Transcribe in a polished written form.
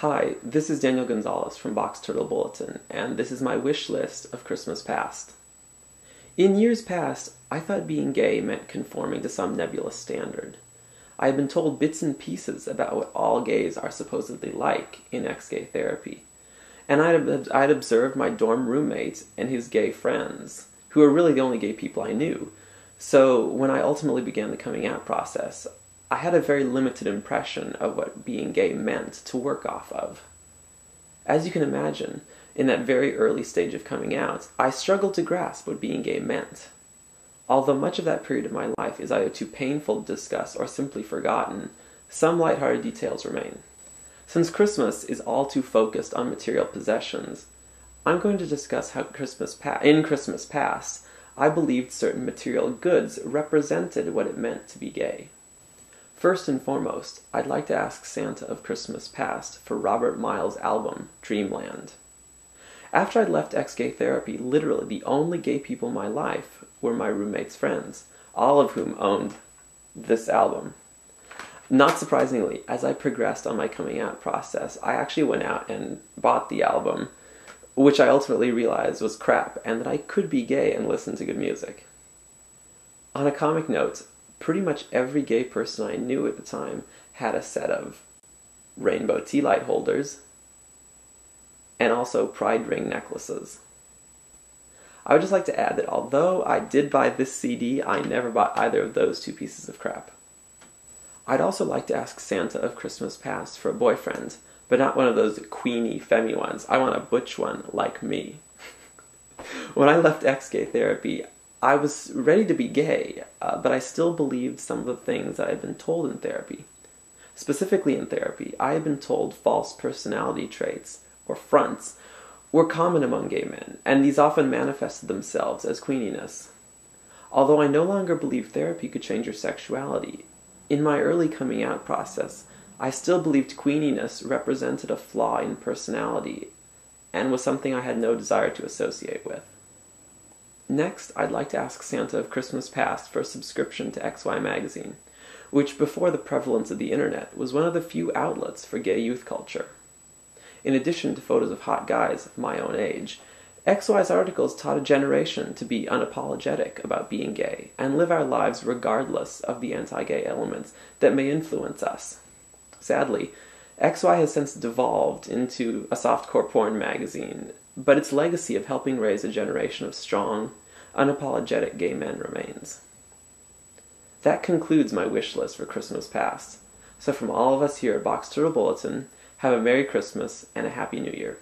Hi, this is Daniel Gonzales from Box Turtle Bulletin, and this is my wish list of Christmas past. In years past, I thought being gay meant conforming to some nebulous standard. I had been told bits and pieces about what all gays are supposedly like in ex-gay therapy, and I'd observed my dorm roommate and his gay friends, who were really the only gay people I knew. So when I ultimately began the coming out process, I had a very limited impression of what being gay meant to work off of. As you can imagine, in that very early stage of coming out, I struggled to grasp what being gay meant. Although much of that period of my life is either too painful to discuss or simply forgotten, some lighthearted details remain. Since Christmas is all too focused on material possessions, I'm going to discuss how in Christmas past, I believed certain material goods represented what it meant to be gay. First and foremost, I'd like to ask Santa of Christmas past for Robert Miles' album, Dreamland. After I'd left ex-gay therapy, literally the only gay people in my life were my roommate's friends, all of whom owned this album. Not surprisingly, as I progressed on my coming out process, I actually went out and bought the album, which I ultimately realized was crap, and that I could be gay and listen to good music. On a comic note, pretty much every gay person I knew at the time had a set of rainbow tea light holders and also pride ring necklaces. I would just like to add that although I did buy this CD, I never bought either of those two pieces of crap. I'd also like to ask Santa of Christmas past for a boyfriend, but not one of those queenie, femmy ones. I want a butch one like me. When I left ex-gay therapy, I was ready to be gay, but I still believed some of the things that I had been told in therapy. Specifically in therapy, I had been told false personality traits, or fronts, were common among gay men, and these often manifested themselves as queeniness. Although I no longer believed therapy could change your sexuality, in my early coming out process, I still believed queeniness represented a flaw in personality, and was something I had no desire to associate with. Next, I'd like to ask Santa of Christmas past for a subscription to XY Magazine, which before the prevalence of the internet was one of the few outlets for gay youth culture. In addition to photos of hot guys of my own age, XY's articles taught a generation to be unapologetic about being gay and live our lives regardless of the anti-gay elements that may influence us. Sadly, XY has since devolved into a softcore porn magazine, but its legacy of helping raise a generation of strong, unapologetic gay men remains. That concludes my wish list for Christmas past. So from all of us here at Box Turtle Bulletin, have a Merry Christmas and a Happy New Year.